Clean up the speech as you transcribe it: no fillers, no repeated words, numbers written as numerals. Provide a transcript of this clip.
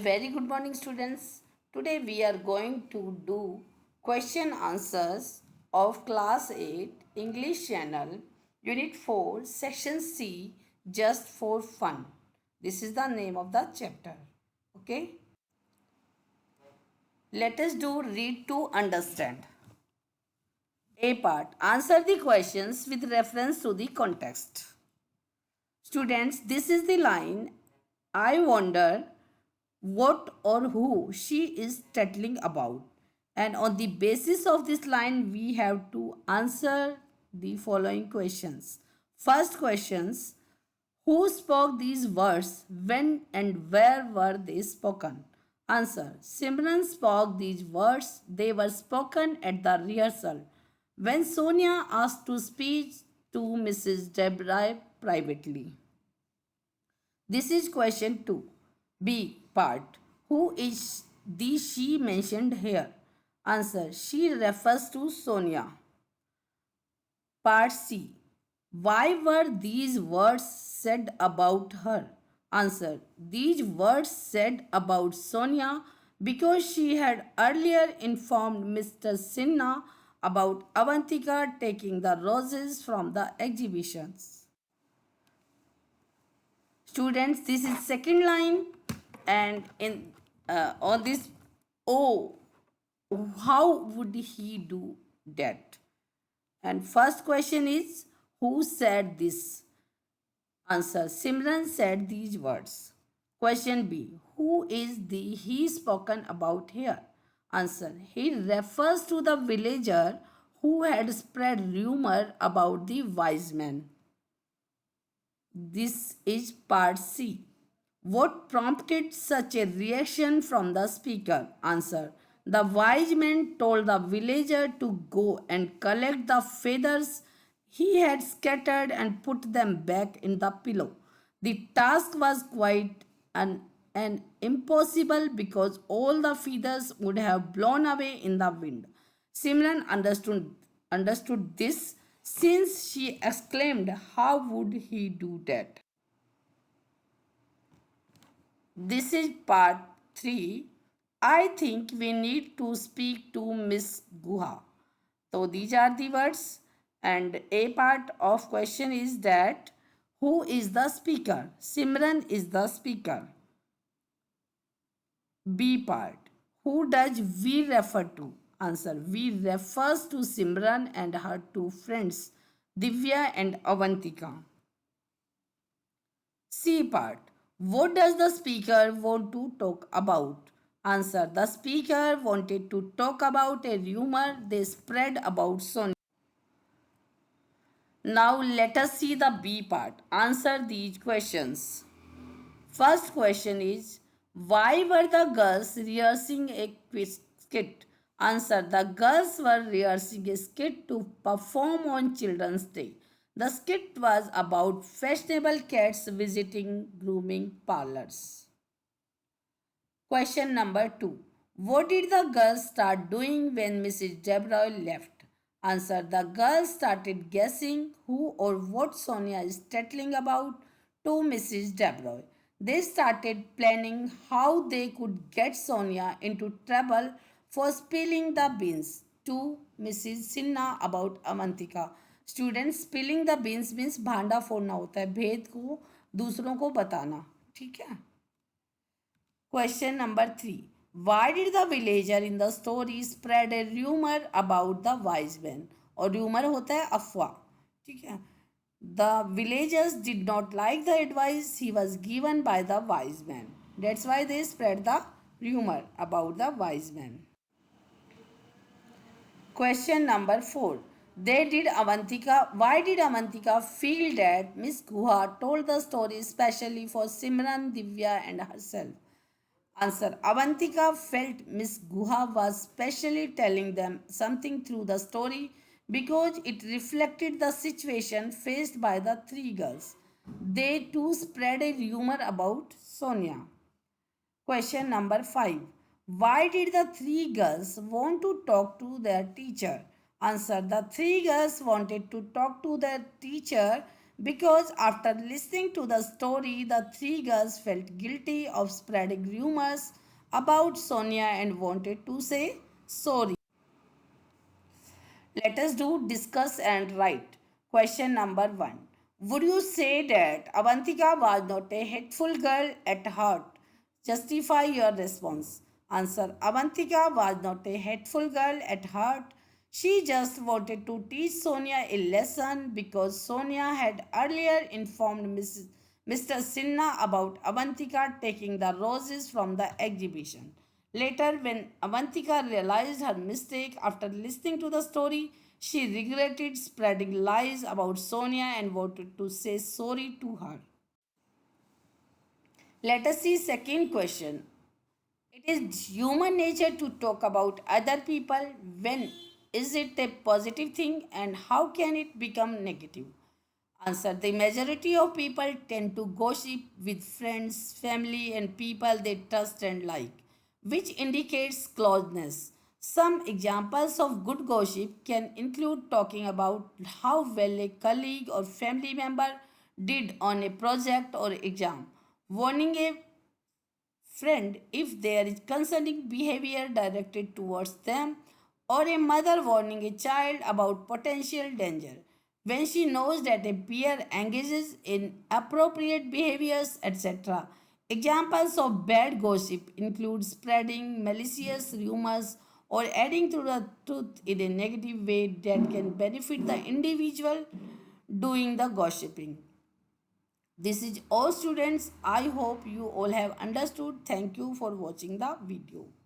Very good morning, students. Today we are going to do question answers of class 8 English channel unit 4 section C just for fun. This is the name of the chapter. Okay? Let us do read to understand. A part, answer the questions with reference to the context. Students, this is the line. I wonder what or who she is tattling about. And on the basis of this line, we have to answer the following questions. First questions, who spoke these words? When and where were they spoken? Answer, Simran spoke these words. They were spoken at the rehearsal when Sonia asked to speak to Mrs. Debray privately. This is question 2. B part. Who is the she mentioned here? Answer. She refers to Sonia. Part C. Why were these words said about her? Answer. These words said about Sonia because she had earlier informed Mr. Sinha about Avantika taking the roses from the exhibitions. Students, this is second line, and in on this oh, how would he do that? And first question is, who said this? Answer, Simran said these words. Question B, who is the he spoken about here? Answer, he refers to the villager who had spread rumor about the wise man. This is part C. What prompted such a reaction from the speaker? Answer. The wise man told the villager to go and collect the feathers he had scattered and put them back in the pillow. The task was quite an impossible because all the feathers would have blown away in the wind. Simran understood this since she exclaimed, how would he do that? This is part 3. I think we need to speak to Miss Guha. So these are the words, and a part of question is that who is the speaker? Simran is the speaker. B part. Who does we refer to? Answer. We refers to Simran and her two friends, Divya and Avantika. C part. What does the speaker want to talk about? Answer. The speaker wanted to talk about a rumor they spread about Sonia. Now let us see the B part. Answer these questions. First question is, why were the girls rehearsing a skit? Answer, the girls were rehearsing a skit to perform on Children's Day. The skit was about fashionable cats visiting grooming parlors. Question number 2. What did the girls start doing when Mrs. Debroy left? Answer, the girls started guessing who or what Sonia is tattling about to Mrs. Debroy. They started planning how they could get Sonia into trouble for spilling the beans to Mrs. Sinha about Avantika. Students, spilling the beans means भांडा फोड़ना होता है, भेद को दूसरों को बताना. ठीक है. Question number 3. Why did the villager in the story spread a rumor about the wise man? और rumor होता है अफवाह. ठीक है. The villagers did not like the advice he was given by the wise man. That's why they spread the rumor about the wise man. Question number 4. Why did Avantika feel that Miss Guha told the story especially for Simran, Divya and herself? Answer. Avantika felt Miss Guha was specially telling them something through the story because it reflected the situation faced by the three girls. They too spread a rumor about Sonia. Question number 5. Why did the three girls want to talk to their teacher? Answer. The three girls wanted to talk to their teacher Because after listening to the story, the three girls felt guilty of spreading rumors about Sonia and wanted to say sorry. Let us do discuss and write. Question number 1. Would you say that Avantika was not a hateful girl at heart? Justify your response. Answer. Avantika was not a hateful girl at heart. She just wanted to teach Sonia a lesson because Sonia had earlier informed Mr. Sinha about Avantika taking the roses from the exhibition. Later, when Avantika realized her mistake after listening to the story, she regretted spreading lies about Sonia and wanted to say sorry to her. Let us see second question. It is human nature to talk about other people. When is it a positive thing and how can it become negative? Answer. The majority of people tend to gossip with friends, family, and people they trust and like, which indicates closeness. Some examples of good gossip can include talking about how well a colleague or family member did on a project or exam, warning a friend if there is concerning behavior directed towards them, or a mother warning a child about potential danger when she knows that a peer engages in appropriate behaviors, etc. Examples of bad gossip include spreading malicious rumors or adding to the truth in a negative way that can benefit the individual doing the gossiping. This is all students. I hope you all have understood. Thank you for watching the video.